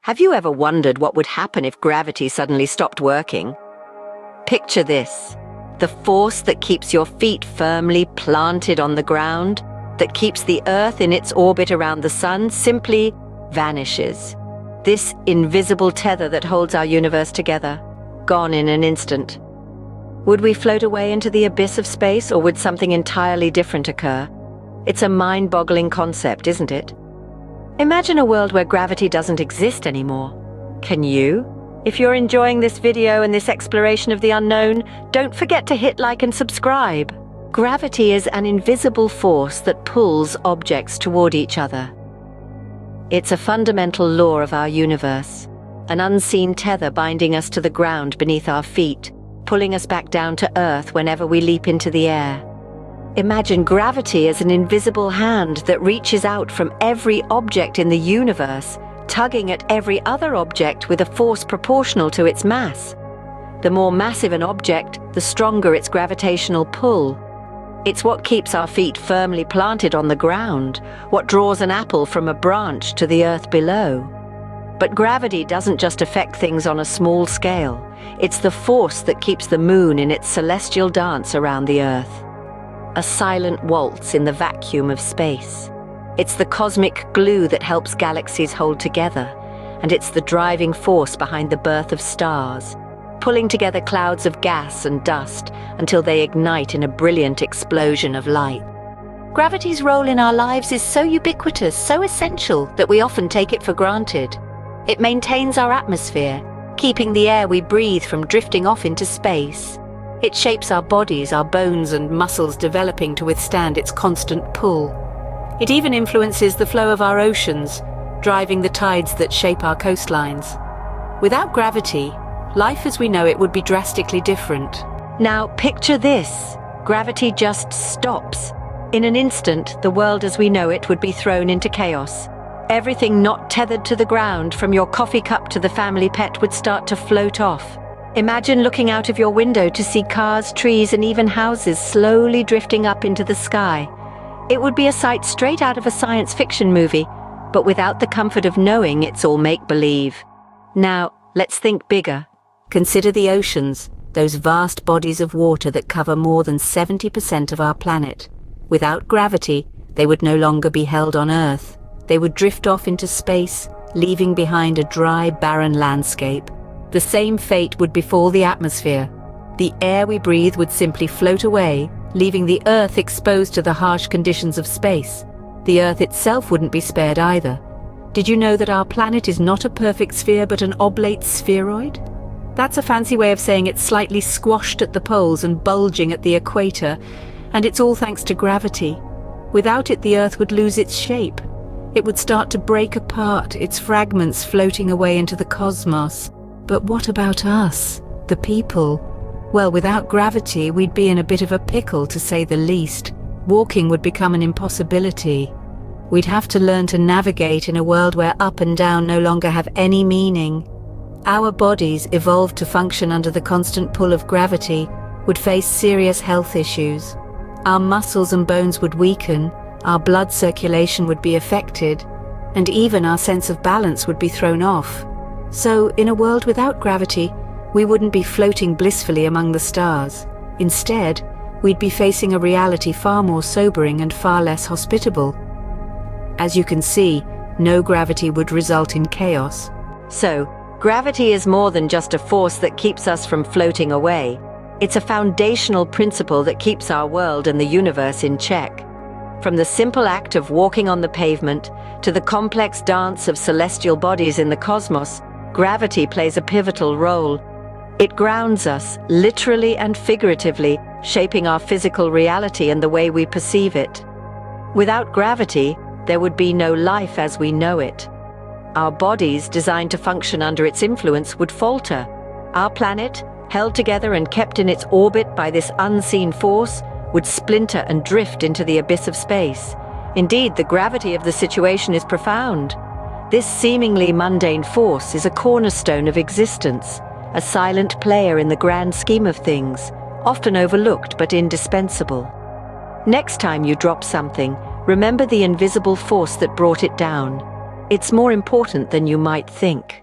Have you ever wondered what would happen if gravity suddenly stopped working? Picture this: the force that keeps your feet firmly planted on the ground, that keeps the Earth in its orbit around the Sun, simply vanishes. This invisible tether that holds our universe together, gone in an instant. Would we float away into the abyss of space, or would something entirely different occur? It's a mind-boggling concept, isn't it? Imagine a world where gravity doesn't exist anymore. Can you? If you're enjoying this video and this exploration of the unknown, don't forget to hit like and subscribe. Gravity is an invisible force that pulls objects toward each other. It's a fundamental law of our universe, an unseen tether binding us to the ground beneath our feet, pulling us back down to Earth whenever we leap into the air. Imagine gravity as an invisible hand that reaches out from every object in the universe, tugging at every other object with a force proportional to its mass. The more massive an object, the stronger its gravitational pull. It's what keeps our feet firmly planted on the ground, what draws an apple from a branch to the earth below. But gravity doesn't just affect things on a small scale. It's the force that keeps the moon in its celestial dance around the earth. A silent waltz in the vacuum of space. It's the cosmic glue that helps galaxies hold together, and it's the driving force behind the birth of stars, pulling together clouds of gas and dust until they ignite in a brilliant explosion of light. Gravity's role in our lives is so ubiquitous, so essential, that we often take it for granted. It maintains our atmosphere, keeping the air we breathe from drifting off into space. It shapes our bodies, our bones and muscles developing to withstand its constant pull. It even influences the flow of our oceans, driving the tides that shape our coastlines. Without gravity, life as we know it would be drastically different. Now picture this: gravity just stops. In an instant, the world as we know it would be thrown into chaos. Everything not tethered to the ground, from your coffee cup to the family pet, would start to float off. Imagine looking out of your window to see cars, trees, and even houses slowly drifting up into the sky. It would be a sight straight out of a science fiction movie, but without the comfort of knowing it's all make-believe. Now, let's think bigger. Consider the oceans, those vast bodies of water that cover more than 70% of our planet. Without gravity, they would no longer be held on Earth. They would drift off into space, leaving behind a dry, barren landscape. The same fate would befall the atmosphere. The air we breathe would simply float away, leaving the Earth exposed to the harsh conditions of space. The Earth itself wouldn't be spared either. Did you know that our planet is not a perfect sphere but an oblate spheroid? That's a fancy way of saying it's slightly squashed at the poles and bulging at the equator, and it's all thanks to gravity. Without it, the Earth would lose its shape. It would start to break apart, its fragments floating away into the cosmos. But what about us, the people? Well, without gravity, we'd be in a bit of a pickle, to say the least. Walking would become an impossibility. We'd have to learn to navigate in a world where up and down no longer have any meaning. Our bodies, evolved to function under the constant pull of gravity, would face serious health issues. Our muscles and bones would weaken, our blood circulation would be affected, and even our sense of balance would be thrown off. So, in a world without gravity, we wouldn't be floating blissfully among the stars. Instead, we'd be facing a reality far more sobering and far less hospitable. As you can see, no gravity would result in chaos. So, gravity is more than just a force that keeps us from floating away. It's a foundational principle that keeps our world and the universe in check. From the simple act of walking on the pavement to the complex dance of celestial bodies in the cosmos, gravity plays a pivotal role. It grounds us, literally and figuratively, shaping our physical reality and the way we perceive it. Without gravity, there would be no life as we know it. Our bodies, designed to function under its influence, would falter. Our planet, held together and kept in its orbit by this unseen force, would splinter and drift into the abyss of space. Indeed, the gravity of the situation is profound. This seemingly mundane force is a cornerstone of existence, a silent player in the grand scheme of things, often overlooked but indispensable. Next time you drop something, remember the invisible force that brought it down. It's more important than you might think.